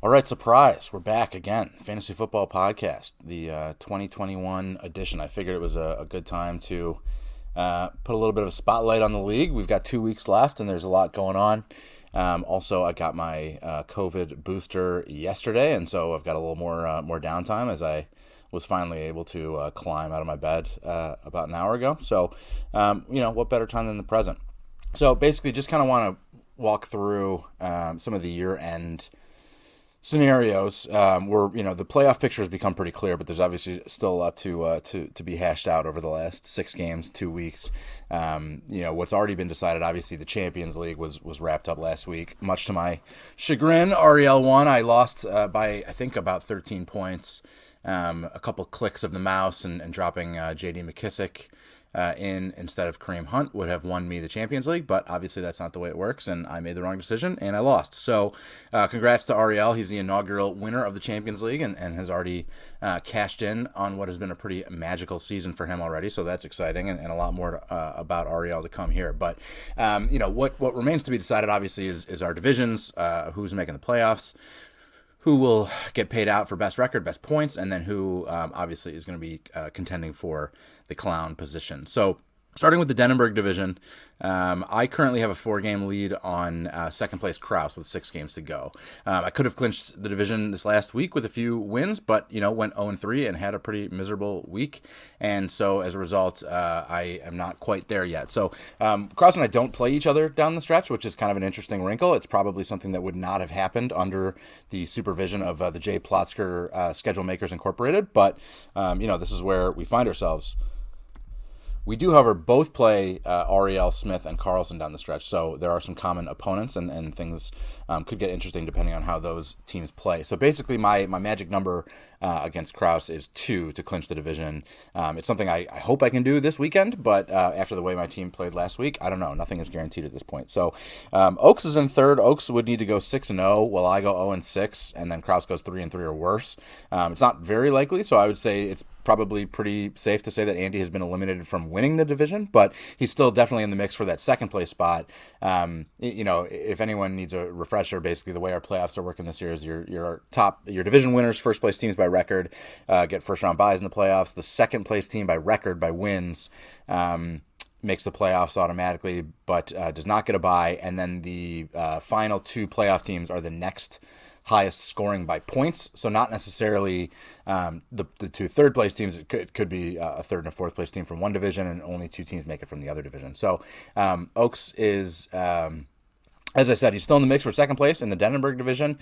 All right, surprise. We're back again. Fantasy Football Podcast, the 2021 edition. I figured it was a good time to put a little bit of a spotlight on the league. We've got 2 weeks left, and there's a lot going on. Also, I got my COVID booster yesterday, and so I've got a little more downtime as I was finally able to climb out of my bed about an hour ago. So, what better time than the present? So basically, just kind of want to walk through some of the year-end scenarios where the playoff picture has become pretty clear, but there's obviously still a lot to be hashed out over the last 6 games, 2 weeks. What's already been decided. Obviously, the Champions League was wrapped up last week. Much to my chagrin, Ariel won. I lost by I think about 13 points. A couple clicks of the mouse and dropping J.D. McKissick in instead of Kareem Hunt would have won me the Champions League, but obviously that's not the way it works, and I made the wrong decision, and I lost. So congrats to Ariel. He's the inaugural winner of the Champions League and has already cashed in on what has been a pretty magical season for him already, so that's exciting, and a lot more about Ariel to come here. But, what remains to be decided, obviously, is our divisions, who's making the playoffs, who will get paid out for best record, best points, and then who obviously is going to be contending for the clown position. So starting with the Denenberg division, I currently have a 4-game lead on second place Kraus with 6 games to go. I could have clinched the division this last week with a few wins, but went 0-3 and had a pretty miserable week, and so as a result, I am not quite there yet. So Kraus and I don't play each other down the stretch, which is kind of an interesting wrinkle. It's probably something that would not have happened under the supervision of the Jay Plotzker Schedule Makers Incorporated, but this is where we find ourselves. We do, however, both play Ariel, Smith, and Carlson down the stretch, so there are some common opponents, and things could get interesting depending on how those teams play. So basically, my magic number against Kraus is 2 to clinch the division. It's something I hope I can do this weekend, but after the way my team played last week, I don't know. Nothing is guaranteed at this point. So Oaks is in third. Oaks would need to go 6-0, while I go 0-6, and then Kraus goes 3-3 or worse. It's not very likely, so I would say it's probably pretty safe to say that Andy has been eliminated from winning the division, but he's still definitely in the mix for that second place spot. If anyone needs a refresher, basically the way our playoffs are working this year is your division winners, first place teams by record, get first round byes in the playoffs. The second place team by record, by wins, makes the playoffs automatically, but does not get a bye. And then the final 2 playoff teams are the next highest scoring by points, so not necessarily the 2 third place teams. It could be a third and a fourth place team from one division, and only 2 teams make it from the other division. So Oaks is, as I said, he's still in the mix for second place in the Denenberg division.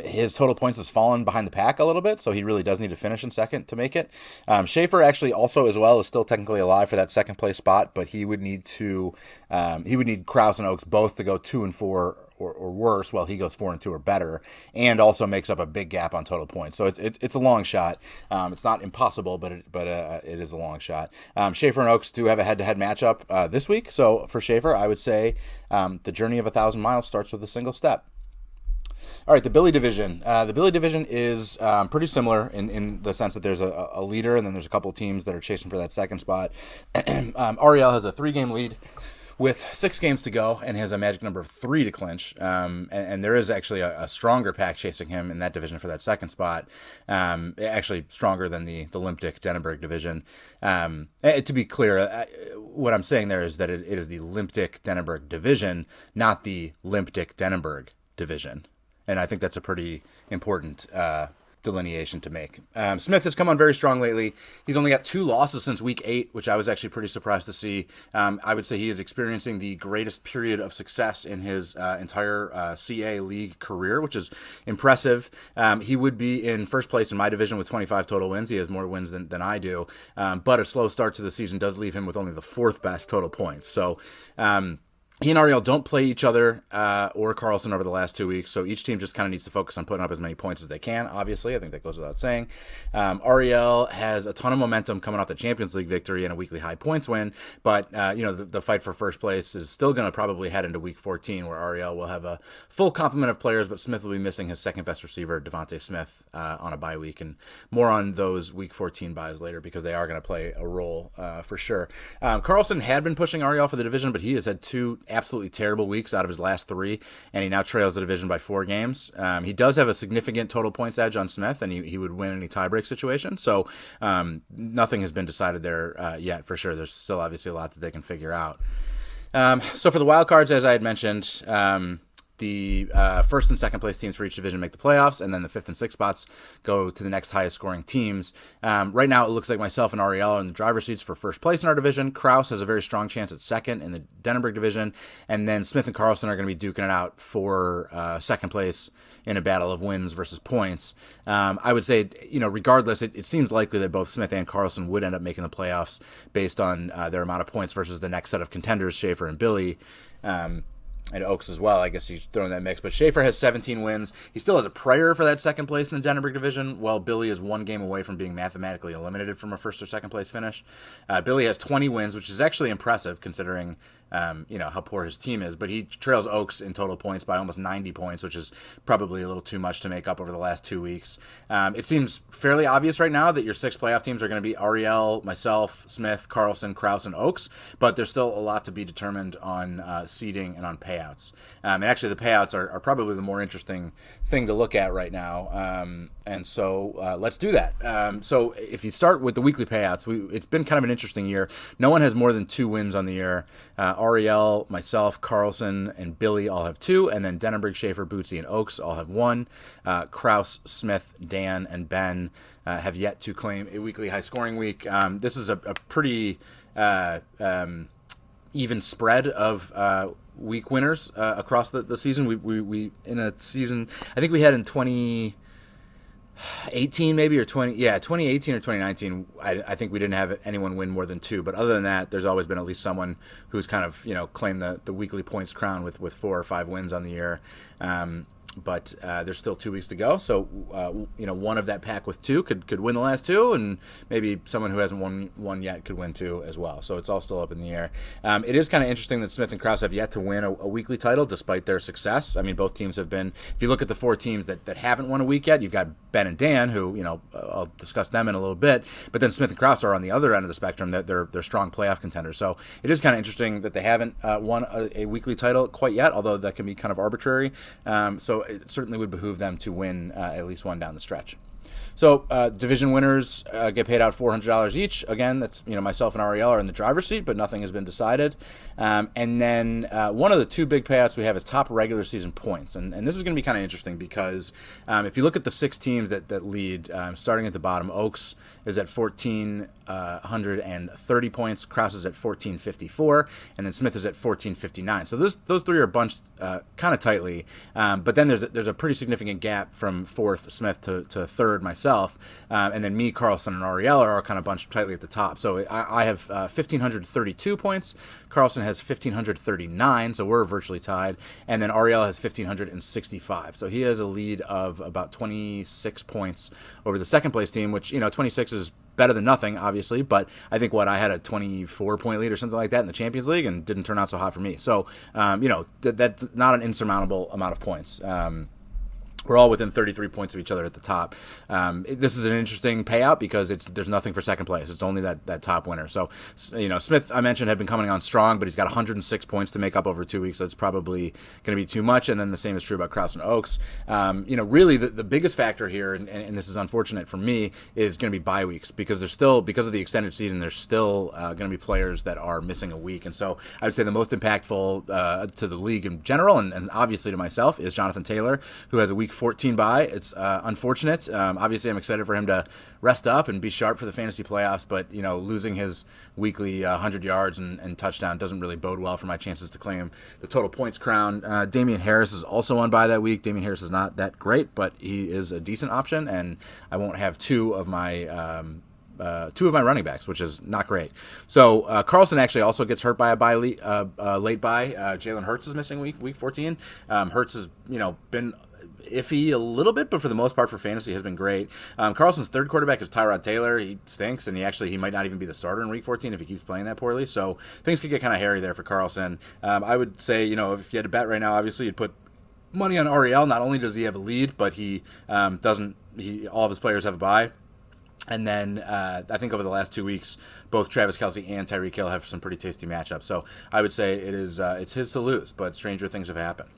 His total points has fallen behind the pack a little bit, so he really does need to finish in second to make it. Schaefer actually also as well is still technically alive for that second place spot, but he would need Kraus and Oaks both to go 2-4 or worse, while he goes 4-2 or better, and also makes up a big gap on total points. So it's a long shot. It's not impossible, but it is a long shot. Schaefer and Oaks do have a head-to-head matchup this week. So for Schaefer, I would say the journey of 1,000 miles starts with a single step. All right, the Billy division. The Billy division is pretty similar in the sense that there's a leader, and then there's a couple teams that are chasing for that second spot. Ariel has a 3-game lead with 6 games to go and has a magic number of 3 to clinch. And there is actually a stronger pack chasing him in that division for that second spot, actually stronger than the Limp Dick Denenberg division. To be clear, what I'm saying there is that it is the Limp Dick Denenberg division, not the Limp Dick Denenberg division. And I think that's a pretty important delineation to make. Smith has come on very strong lately. He's only got 2 losses since week 8, which I was actually pretty surprised to see. I would say he is experiencing the greatest period of success in his entire CA League career, which is impressive. He would be in first place in my division with 25 total wins. He has more wins than I do, but a slow start to the season does leave him with only the 4th best total points. So he and Ariel don't play each other or Carlson over the last 2 weeks, so each team just kind of needs to focus on putting up as many points as they can, obviously. I think that goes without saying. Ariel has a ton of momentum coming off the Champions League victory and a weekly high points win, but the fight for first place is still going to probably head into week 14, where Ariel will have a full complement of players, but Smith will be missing his second best receiver, Devontae Smith, on a bye week, and more on those week 14 buys later, because they are going to play a role for sure. Carlson had been pushing Ariel for the division, but he has had 2 absolutely terrible weeks out of his last 3, and he now trails the division by 4 games. He does have a significant total points edge on Smith, and he would win any tiebreak situation. So nothing has been decided there yet for sure. There's still obviously a lot that they can figure out. So for the wild cards, as I had mentioned, the first and second place teams for each division make the playoffs, and then the 5th and 6th spots go to the next highest scoring teams. Right now, it looks like myself and Ariel are in the driver's seats for first place in our division. Kraus has a very strong chance at second in the Denenberg division, and then Smith and Carlson are going to be duking it out for second place in a battle of wins versus points. I would say, regardless, it seems likely that both Smith and Carlson would end up making the playoffs based on their amount of points versus the next set of contenders, Schaefer and Billy. And Oaks as well, I guess he's throwing that mix. But Schaefer has 17 wins. He still has a prayer for that second place in the Denenberg division, while Billy is 1 game away from being mathematically eliminated from a first or second place finish. Billy has 20 wins, which is actually impressive considering how poor his team is. But he trails Oaks in total points by almost 90 points, which is probably a little too much to make up over the last 2 weeks. It seems fairly obvious right now that your 6 playoff teams are going to be Ariel, myself, Smith, Carlson, Kraus, and Oaks. But there's still a lot to be determined on seeding and on payouts. And actually, the payouts are probably the more interesting thing to look at right now. And so let's do that. So if you start with the weekly payouts, it's been kind of an interesting year. No one has more than 2 wins on the year. Ariel, myself, Carlson, and Billy all have 2, and then Denenberg, Schaefer, Bootsy, and Oaks all have 1. Kraus, Smith, Dan, and Ben have yet to claim a weekly high-scoring week. This is a pretty even spread of week winners across the season. We in a season, I think we had in 2018 maybe, or 2018 or 2019, I think we didn't have anyone win more than 2. But other than that, there's always been at least someone who's kind of claimed the weekly points crown with 4 or 5 wins on the year. But there's still 2 weeks to go, so one of that pack with 2 could win the last 2, and maybe someone who hasn't won one yet could win 2 as well. So it's all still up in the air. It is kind of interesting that Smith and Kraus have yet to win a weekly title despite their success. I mean, both teams have been. If you look at the 4 teams that haven't won a week yet, you've got Ben and Dan, who I'll discuss them in a little bit. But then Smith and Kraus are on the other end of the spectrum. That they're strong playoff contenders. So it is kind of interesting that they haven't won a weekly title quite yet, although that can be kind of arbitrary. So it certainly would behoove them to win at least one down the stretch. So division winners get paid out $400 each. Again, that's myself and Ariel are in the driver's seat, but nothing has been decided. And then one of the 2 big payouts we have is top regular season points, and this is going to be kind of interesting because if you look at the 6 teams that lead, starting at the bottom, Oaks is at 1,430 points, Kraus is at 1,454, and then Smith is at 1,459. So those 3 are bunched kind of tightly, but then there's a pretty significant gap from 4th Smith to 3rd myself, and then me, Carlson, and Ariel are kind of bunched tightly at the top. So I have 1,532 points, Carlson has 1,539, so we're virtually tied, and then Ariel has 1,565. So he has a lead of about 26 points over the second place team, which 26 is better than nothing, obviously, but I think I had a 24-point lead or something like that in the Champions League, and didn't turn out so hot for me. So, that's not an insurmountable amount of points. We're all within 33 points of each other at the top. This is an interesting payout because there's nothing for second place. It's only that top winner. So, Smith, I mentioned, had been coming on strong, but he's got 106 points to make up over 2 weeks. So it's probably going to be too much. And then the same is true about Kraus and Oaks. Really the biggest factor here, and this is unfortunate for me, is going to be bye weeks because because of the extended season, there's still going to be players that are missing a week. And so I would say the most impactful to the league in general, and obviously to myself, is Jonathan Taylor, who has a week 14 bye. It's unfortunate. Obviously, I'm excited for him to rest up and be sharp for the fantasy playoffs, but losing his weekly 100 yards and touchdown doesn't really bode well for my chances to claim the total points crown. Damian Harris is also on bye that week. Damian Harris is not that great, but he is a decent option, and I won't have 2 of my running backs, which is not great. So Carlson actually also gets hurt by a late bye. Jalen Hurts is missing week 14. Hurts has been iffy a little bit, but for the most part for fantasy has been great. Carlson's 3rd quarterback is Tyrod Taylor. He stinks, and he might not even be the starter in week 14 if he keeps playing that poorly. So things could get kind of hairy there for Carlson. I would say, if you had to bet right now, obviously you'd put money on Ariel. Not only does he have a lead, but all of his players have a bye. And then I think over the last 2 weeks, both Travis Kelce and Tyreek Hill have some pretty tasty matchups. So I would say it's his to lose, but stranger things have happened.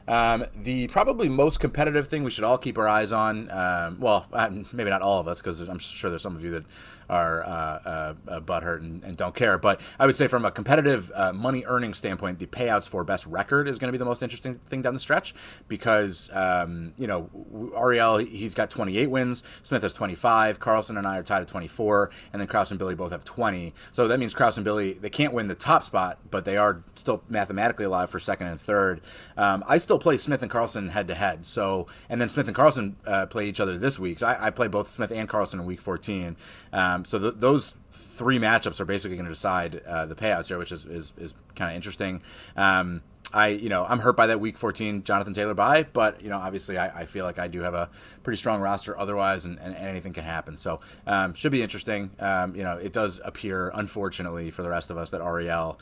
The probably most competitive thing we should all keep our eyes on, maybe not all of us, because I'm sure there's some of you that are butthurt and don't care. But I would say from a competitive money earning standpoint, the payouts for best record is going to be the most interesting thing down the stretch because, Ariel, he's got 28 wins. Smith has 25. Carlson and I are tied at 24. And then Kraus and Billy both have 20. So that means Kraus and Billy, they can't win the top spot, but they are still mathematically alive for second and third. I still play Smith and Carlson head to head. So, and then Smith and Carlson play each other this week. So I play both Smith and Carlson in week 14. Those three matchups are basically going to decide the payouts here, which is kind of interesting. I'm hurt by that week 14 Jonathan Taylor bye, but obviously I feel like I do have a pretty strong roster otherwise, and anything can happen. So should be interesting. It does appear, unfortunately for the rest of us, that Ariel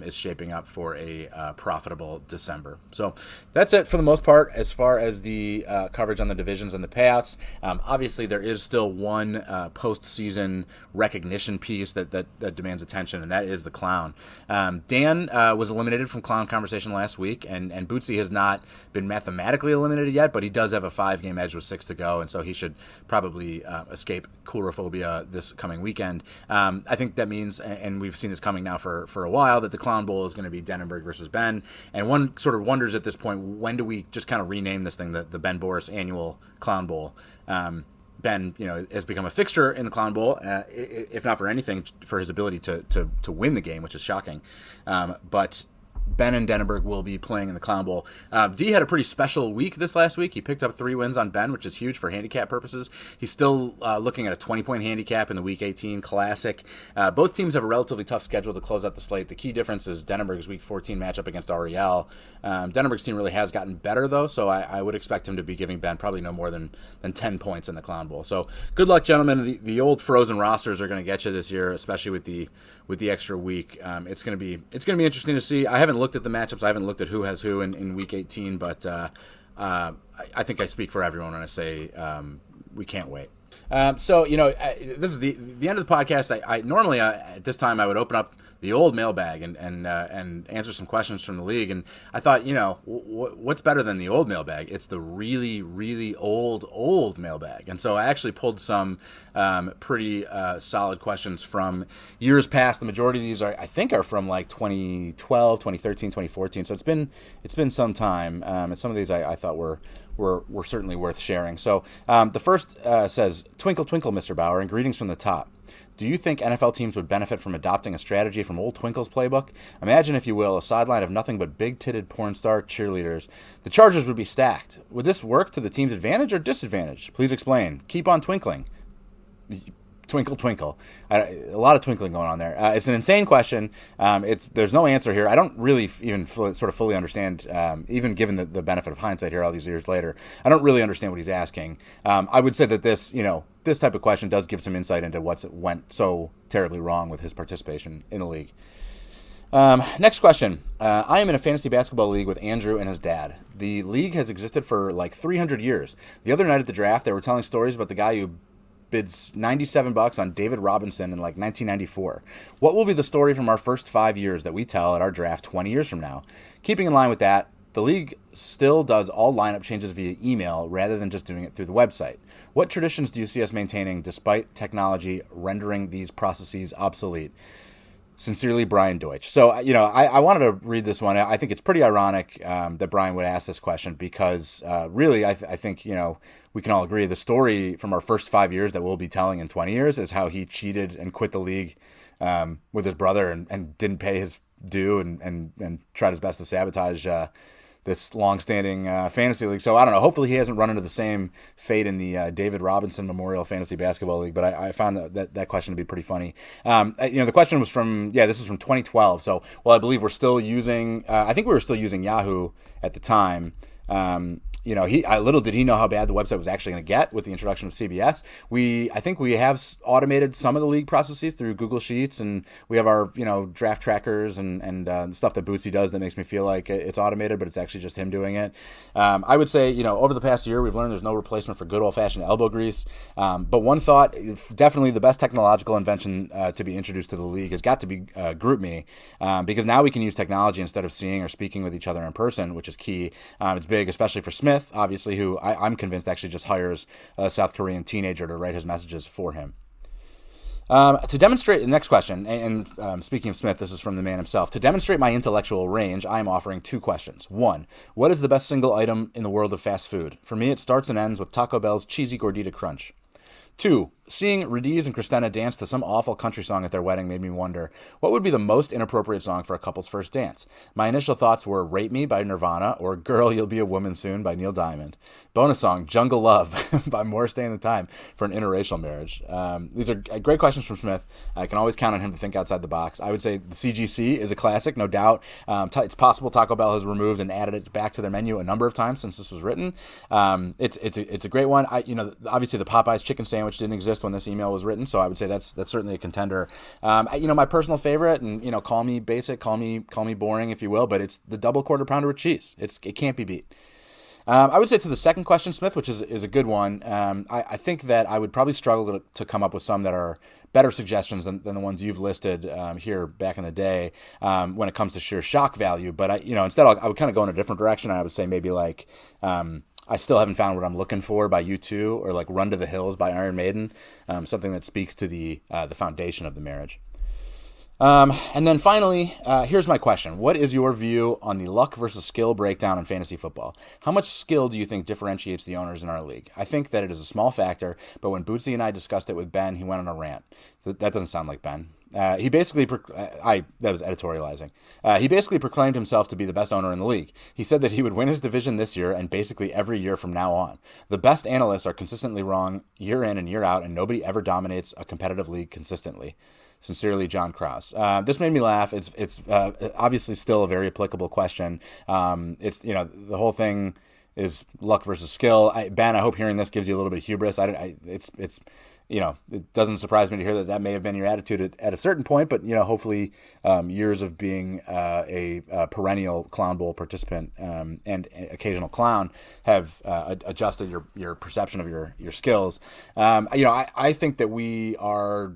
is shaping up for a profitable December. So that's it for the most part as far as the coverage on the divisions and the payouts. Obviously, there is still one postseason recognition piece that demands attention, and that is the clown. Dan was eliminated from clown conversation last week, and Bootsy has not been mathematically eliminated yet, but he does have a 5-game edge with 6 to go, and so he should probably escape Coulrophobia this coming weekend. I think that means, and we've seen this coming now for a while, that the Clown Bowl is going to be Denenberg versus Ben. And one sort of wonders at this point, when do we just kind of rename this thing the Ben Boris Annual Clown Bowl? Ben, has become a fixture in the Clown Bowl, if not for anything, for his ability to win the game, which is shocking. But Ben and Denenberg will be playing in the Clown Bowl. D had a pretty special week this last week. He picked up 3 wins on Ben, which is huge for handicap purposes. He's still looking at a 20-point handicap in the Week 18 Classic. Both teams have a relatively tough schedule to close out the slate. The key difference is Denenberg's Week 14 matchup against Ariel. Denenberg's team really has gotten better, though, so I would expect him to be giving Ben probably no more than 10 points in the Clown Bowl. So good luck, gentlemen. The old frozen rosters are going to get you this year, especially with the extra week. It's going to be interesting to see. I haven't looked at the matchups. I haven't looked at who has who in Week 18, but I think I speak for everyone when I say we can't wait. This is the end of the podcast. I normally at this time I would open up the old mailbag and answer some questions from the league. And I thought, what's better than the old mailbag? It's the really, really old mailbag. And so I actually pulled some pretty solid questions from years past. The majority of these I think are from like 2012, 2013, 2014. So it's been some time. And some of these I thought were certainly worth sharing. So the first says, "Twinkle, twinkle, Mr. Bauer, and greetings from the top. Do you think NFL teams would benefit from adopting a strategy from old Twinkle's playbook? Imagine, if you will, a sideline of nothing but big-titted porn star cheerleaders. The Chargers would be stacked. Would this work to the team's advantage or disadvantage? Please explain. Keep on twinkling." Twinkle, twinkle. A lot of twinkling going on there. It's an insane question. There's no answer here. I don't really even fully understand, even given the benefit of hindsight here all these years later. I don't really understand what he's asking. I would say that this type of question does give some insight into what's went so terribly wrong with his participation in the league. Next question. I am in a fantasy basketball league with Andrew and his dad. The league has existed for like 300 years. The other night at the draft, they were telling stories about the guy who bids $97 on David Robinson in like 1994. What will be the story from our first 5 years that we tell at our draft 20 years from now? Keeping in line with that, the league still does all lineup changes via email rather than just doing it through the website. What traditions do you see us maintaining despite technology rendering these processes obsolete? Sincerely, Brian Deutsch. So, I wanted to read this one. I think it's pretty ironic that Brian would ask this question because really, I think, we can all agree the story from our first 5 years that we'll be telling in 20 years is how he cheated and quit the league with his brother and didn't pay his due and tried his best to sabotage this long-standing fantasy league. So I don't know. Hopefully he hasn't run into the same fate in the David Robinson Memorial Fantasy Basketball League. But I found that question to be pretty funny. The question was this is from 2012. So I believe we're still using. I think we were still using Yahoo at the time. little did he know how bad the website was actually going to get with the introduction of CBS. I think we have automated some of the league processes through Google Sheets, and we have our, draft trackers and stuff that Bootsy does that makes me feel like it's automated, but it's actually just him doing it. I would say, over the past year, we've learned there's no replacement for good old-fashioned elbow grease. But one thought, definitely the best technological invention to be introduced to the league has got to be GroupMe, because now we can use technology instead of seeing or speaking with each other in person, which is key. It's big, especially for Smith, obviously, who I'm convinced actually just hires a South Korean teenager to write his messages for him. To demonstrate the next question, and speaking of Smith, this is from the man himself. To demonstrate my intellectual range, I am offering two questions. One, what is the best single item in the world of fast food? For me, it starts and ends with Taco Bell's Cheesy Gordita Crunch. Two, seeing Radiz and Christina dance to some awful country song at their wedding made me wonder, what would be the most inappropriate song for a couple's first dance? My initial thoughts were Rape Me by Nirvana or Girl, You'll Be a Woman Soon by Neil Diamond. Bonus song, Jungle Love by Morris Day and the Time for an interracial marriage. These are great questions from Smith. I can always count on him to think outside the box. I would say the CGC is a classic, no doubt. It's possible Taco Bell has removed and added it back to their menu a number of times since this was written. It's a great one. Obviously the Popeyes chicken sandwich didn't exist when this email was written, so I would say that's certainly a contender. My personal favorite, and call me basic, call me boring if you will, but it's the double quarter pounder with cheese. It can't be beat. I would say to the second question, Smith, which is a good one. I think that I would probably struggle to come up with some that are better suggestions than the ones you've listed here back in the day when it comes to sheer shock value. But instead I would kind of go in a different direction. I would say maybe like I Still Haven't Found What I'm Looking For by U2, or like Run to the Hills by Iron Maiden, something that speaks to the foundation of the marriage. And then finally, here's my question. What is your view on the luck versus skill breakdown in fantasy football? How much skill do you think differentiates the owners in our league? I think that it is a small factor, but when Bootsy and I discussed it with Ben, he went on a rant. That doesn't sound like Ben. He basically, that was editorializing. He basically proclaimed himself to be the best owner in the league. He said that he would win his division this year and basically every year from now on. The best analysts are consistently wrong year in and year out, and nobody ever dominates a competitive league consistently. Sincerely, John Krause. This made me laugh. It's obviously still a very applicable question. The whole thing is luck versus skill. Ben, I hope hearing this gives you a little bit of hubris. It doesn't surprise me to hear that may have been your attitude at a certain point, but hopefully years of being a perennial Clown Bowl participant and occasional clown have adjusted your perception of your skills. I think that we are.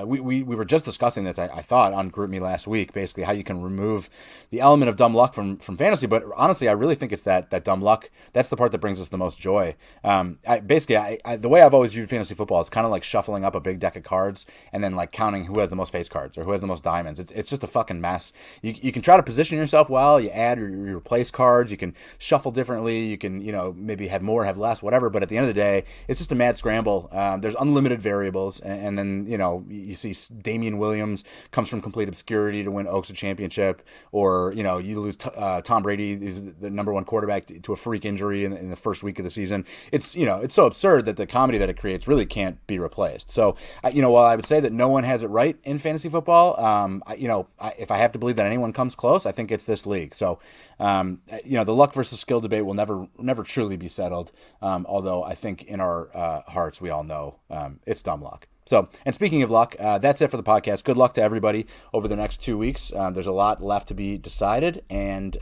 We were just discussing this, I thought, on GroupMe last week, basically how you can remove the element of dumb luck from fantasy. But honestly, I really think it's that dumb luck. That's the part that brings us the most joy. The way I've always viewed fantasy football is kind of like shuffling up a big deck of cards and then like counting who has the most face cards or who has the most diamonds. It's just a fucking mess. You can try to position yourself well. You add or you replace cards. You can shuffle differently. You can maybe have more, have less, whatever. But at the end of the day, it's just a mad scramble. There's unlimited variables, and then you see Damian Williams comes from complete obscurity to win Oaks a championship, or you lose Tom Brady, is the number one quarterback, to a freak injury in the first week of the season. It's so absurd that the comedy that it creates really can't be replaced. So while I would say that no one has it right in fantasy football, if I have to believe that anyone comes close, I think it's this league. So the luck versus skill debate will never truly be settled. Although I think in our hearts we all know it's dumb luck. So, and speaking of luck, that's it for the podcast. Good luck to everybody over the next 2 weeks. There's a lot left to be decided, and